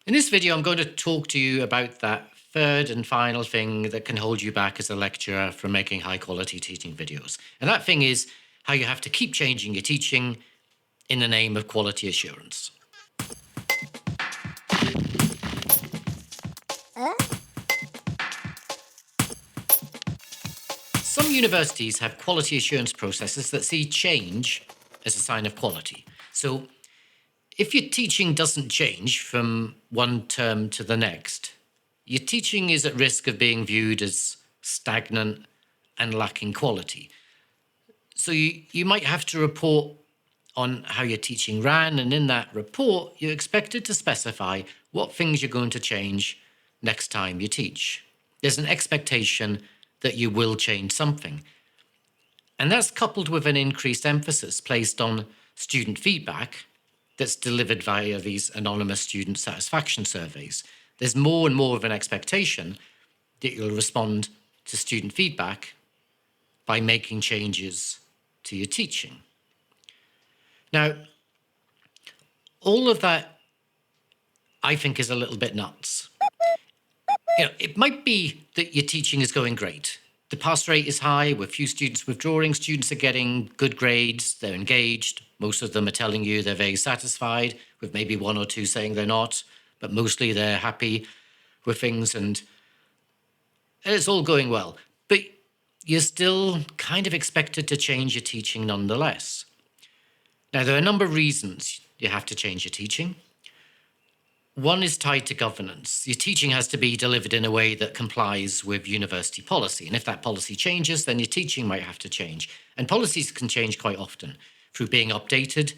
In this video, I'm going to talk to you about that third and final thing that can hold you back as a lecturer from making high-quality teaching videos. And that thing is how you have to keep changing your teaching in the name of quality assurance. Some universities have quality assurance processes that see change as a sign of quality. So if your teaching doesn't change from one term to the next, your teaching is at risk of being viewed as stagnant and lacking quality. So you might have to report on how your teaching ran, and in that report, you're expected to specify what things you're going to change next time you teach. There's an expectation that you will change something. And that's coupled with an increased emphasis placed on student feedback that's delivered via these anonymous student satisfaction surveys. There's more and more of an expectation that you'll respond to student feedback by making changes to your teaching. Now, all of that, I think, is a little bit nuts. It might be that your teaching is going great. The pass rate is high with few students withdrawing. Students are getting good grades. They're engaged. Most of them are telling you they're very satisfied, with maybe one or two saying they're not, but mostly they're happy with things and it's all going well. But you're still kind of expected to change your teaching nonetheless. Now, there are a number of reasons you have to change your teaching. One is tied to governance. Your teaching has to be delivered in a way that complies with university policy. And if that policy changes, then your teaching might have to change. And policies can change quite often through being updated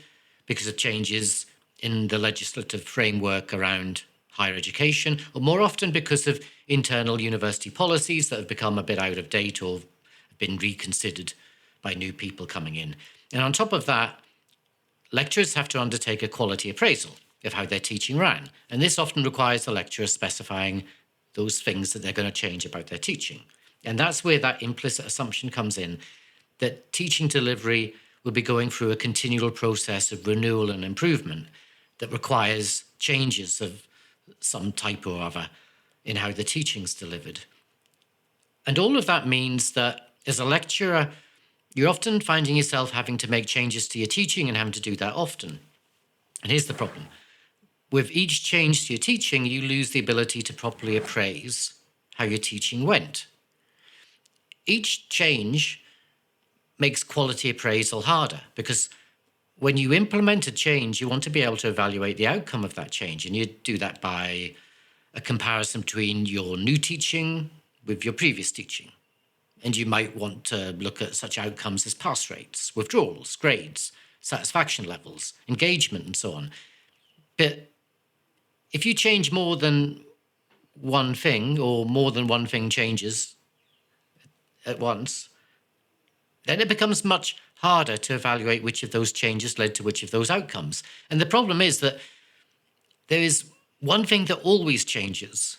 because of changes in the legislative framework around higher education, or more often because of internal university policies that have become a bit out of date or have been reconsidered by new people coming in. And on top of that, lecturers have to undertake a quality appraisal of how their teaching ran. And this often requires the lecturer specifying those things that they're going to change about their teaching. And that's where that implicit assumption comes in, that teaching delivery will be going through a continual process of renewal and improvement that requires changes of some type or other in how the teaching's delivered. And all of that means that as a lecturer, you're often finding yourself having to make changes to your teaching and having to do that often. And here's the problem. With each change to your teaching, you lose the ability to properly appraise how your teaching went. Each change makes quality appraisal harder because when you implement a change, you want to be able to evaluate the outcome of that change. And you do that by a comparison between your new teaching with your previous teaching. And you might want to look at such outcomes as pass rates, withdrawals, grades, satisfaction levels, engagement, and so on. But if you change more than one thing, or more than one thing changes at once, then it becomes much harder to evaluate which of those changes led to which of those outcomes. And the problem is that there is one thing that always changes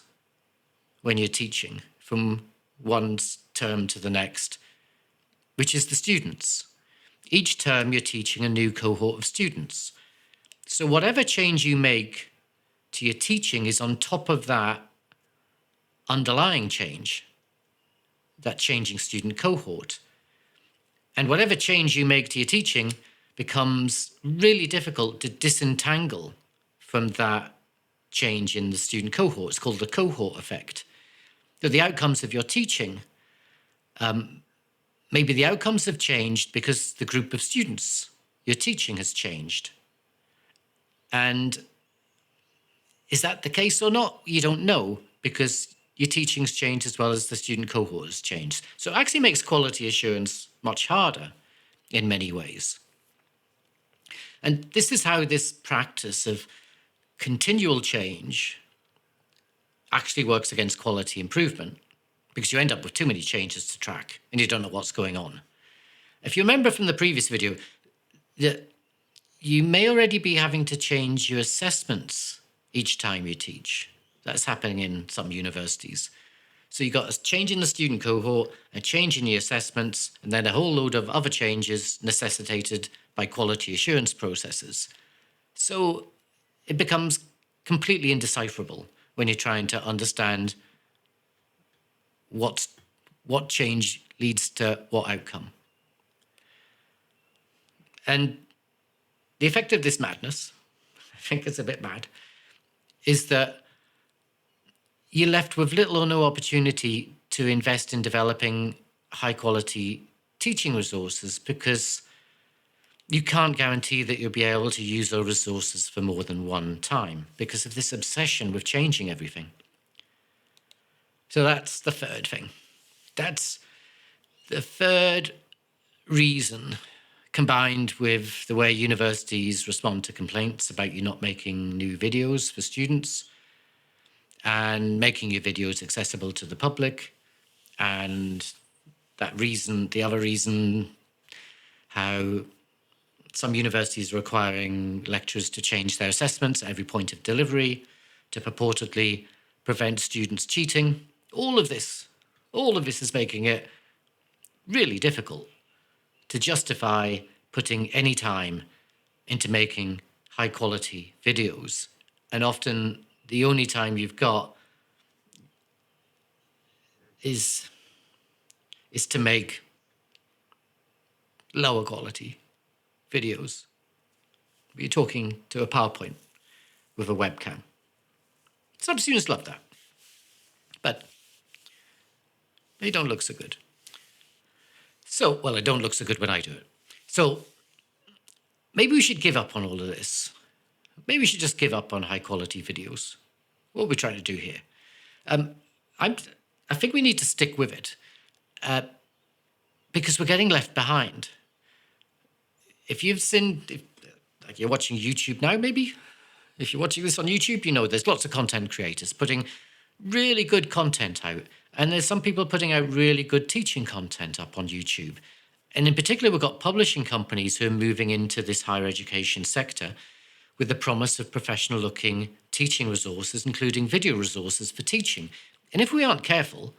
when you're teaching from one term to the next, which is the students. Each term you're teaching a new cohort of students. So whatever change you make to your teaching is on top of that underlying change, that changing student cohort. And whatever change you make to your teaching becomes really difficult to disentangle from that change in the student cohort. It's called the cohort effect. So the outcomes of your teaching, maybe the outcomes have changed because the group of students you're teaching has changed. And is that the case or not? You don't know because your teaching's changed as well as the student cohort has changed. So it actually makes quality assurance much harder in many ways. And this is how this practice of continual change actually works against quality improvement, because you end up with too many changes to track and you don't know what's going on. If you remember from the previous video, that you may already be having to change your assessments each time you teach. That's happening in some universities. So you've got a change in the student cohort, a change in the assessments, and then a whole load of other changes necessitated by quality assurance processes. So it becomes completely indecipherable when you're trying to understand what change leads to what outcome. And the effect of this madness, I think it's a bit mad, is that you're left with little or no opportunity to invest in developing high-quality teaching resources, because you can't guarantee that you'll be able to use those resources for more than one time because of this obsession with changing everything. So that's the third thing. That's the third reason, combined with the way universities respond to complaints about you not making new videos for students and making your videos accessible to the public. And the other reason, how some universities are requiring lecturers to change their assessments at every point of delivery to purportedly prevent students cheating. All of this is making it really difficult to justify putting any time into making high quality videos. And often the only time you've got is to make lower quality videos. You're talking to a PowerPoint with a webcam. Some students love that, but they don't look so good. So, well, it don't look so good when I do it. So maybe we should give up on all of this. Maybe we should just give up on high quality videos. What we're trying to do here. I think we need to stick with it because we're getting left behind. If you're watching YouTube now, maybe, if you're watching this on YouTube, you know there's lots of content creators putting really good content out. And there's some people putting out really good teaching content up on YouTube. And in particular, we've got publishing companies who are moving into this higher education sector with the promise of professional-looking teaching resources, including video resources for teaching. And if we aren't careful,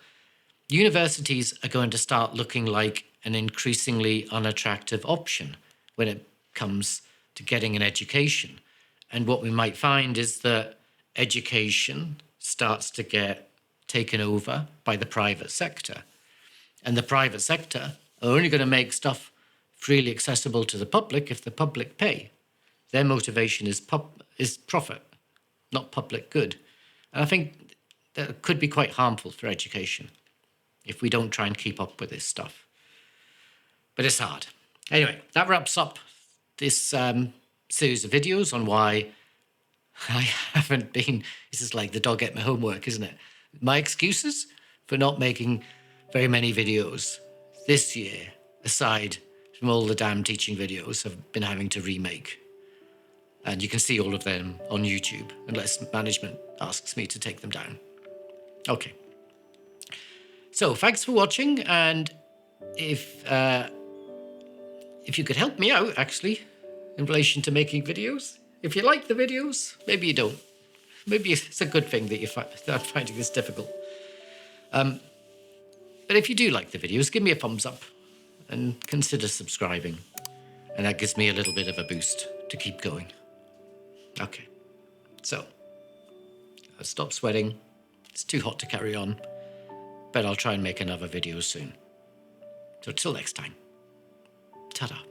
universities are going to start looking like an increasingly unattractive option when it comes to getting an education. And what we might find is that education starts to get taken over by the private sector. And the private sector are only going to make stuff freely accessible to the public if the public pay. Their motivation is profit, not public good. And I think that could be quite harmful for education if we don't try and keep up with this stuff. But it's hard. Anyway, that wraps up this series of videos on why I haven't been... This is like the dog ate my homework, isn't it? My excuses for not making very many videos this year, aside from all the damn teaching videos I've been having to remake. And you can see all of them on YouTube, unless management asks me to take them down. Okay. So thanks for watching, and if you could help me out, actually, in relation to making videos. If you like the videos, maybe you don't. Maybe it's a good thing that I'm finding this difficult. But if you do like the videos, give me a thumbs up and consider subscribing. And that gives me a little bit of a boost to keep going. Okay, so I'll stop sweating. It's too hot to carry on, but I'll try and make another video soon. So till next time, ta-da.